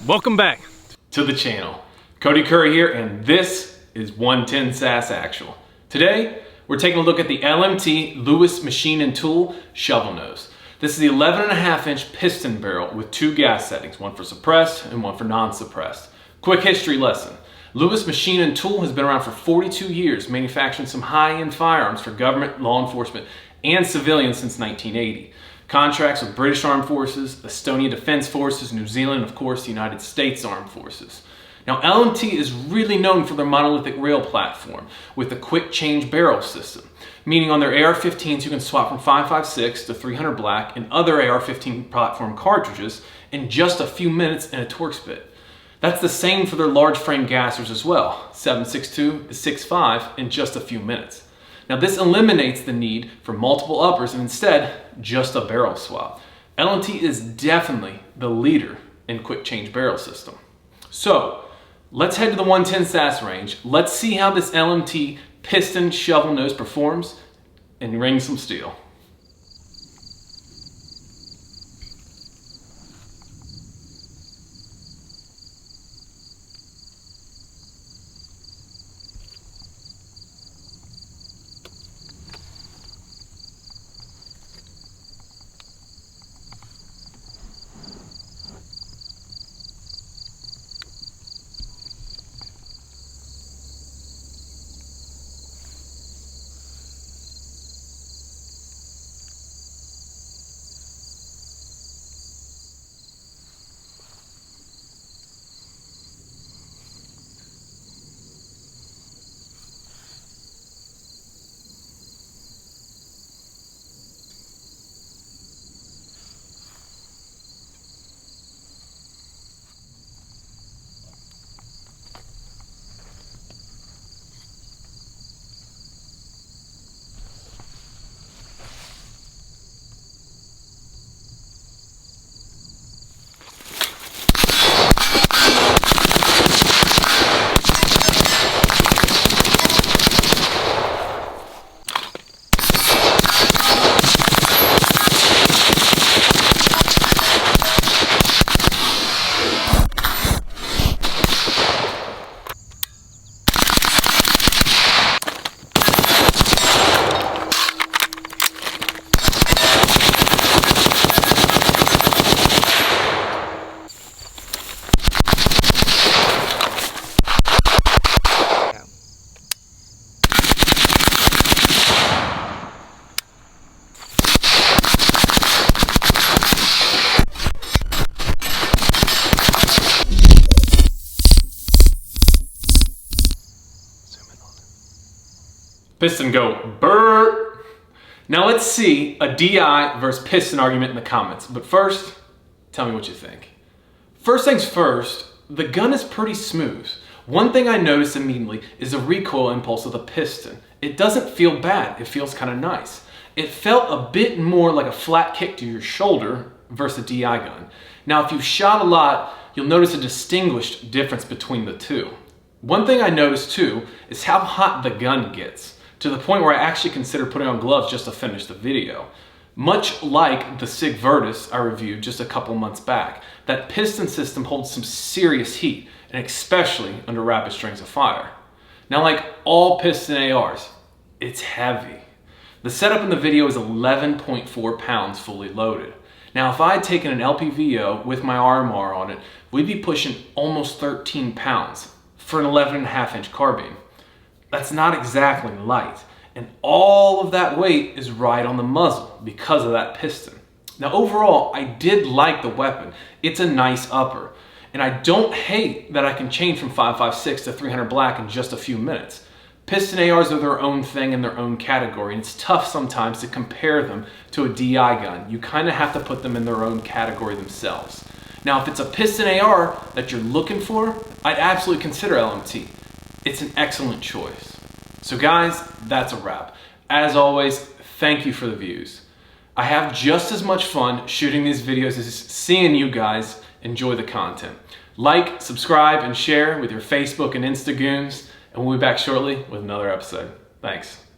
Welcome back to the channel. Cody Curry here, and this is 110 Sass Actual. Today, we're taking a look at the LMT Lewis Machine and Tool Shovelnose. This is the 11.5-inch piston barrel with two gas settings, one for suppressed and one for non-suppressed. Quick history lesson. Lewis Machine and Tool has been around for 42 years, manufacturing some high-end firearms for government, law enforcement, and civilians since 1980. Contracts with British Armed Forces, Estonia Defense Forces, New Zealand, and of course the United States Armed Forces. Now LMT is really known for their monolithic rail platform with a quick change barrel system, meaning on their AR15s you can swap from 556 to 300 black and other AR15 platform cartridges in just a few minutes in a Torx bit. That's the same for their large frame gassers as well, 7.62 to 6.5 in just a few minutes. Now this eliminates the need for multiple uppers and instead just a barrel swap. LMT is definitely the leader in quick change barrel system. So let's head to the 110 Sass range. Let's see how this LMT piston shovel nose performs and ring some steel. Piston go brrr. Now let's see a DI versus piston argument in the comments. But first, tell me what you think. First things first, the gun is pretty smooth. One thing I noticed immediately is the recoil impulse of the piston. It doesn't feel bad, it feels kind of nice. It felt a bit more like a flat kick to your shoulder versus a DI gun. Now if you've shot a lot, you'll notice a distinguished difference between the two. One thing I noticed too is how hot the gun gets, to the point where I actually consider putting on gloves just to finish the video. Much like the Sig Virtus I reviewed just a couple months back, that piston system holds some serious heat, and especially under rapid strings of fire. Now like all piston ARs, it's heavy. The setup in the video is 11.4 pounds fully loaded. Now if I had taken an LPVO with my RMR on it, we'd be pushing almost 13 pounds for an 11.5-inch carbine. That's not exactly light, and all of that weight is right on the muzzle because of that piston. Now overall, I did like the weapon. It's a nice upper, and I don't hate that I can change from 5.56 to 300 black in just a few minutes. Piston ARs are their own thing in their own category, and it's tough sometimes to compare them to a DI gun. You kind of have to put them in their own category themselves. Now if it's a piston AR that you're looking for, I'd absolutely consider LMT. It's an excellent choice. So guys, that's a wrap. As always, thank you for the views. I have just as much fun shooting these videos as seeing you guys enjoy the content. Like, subscribe, and share with your Facebook and Insta goons, and we'll be back shortly with another episode. Thanks.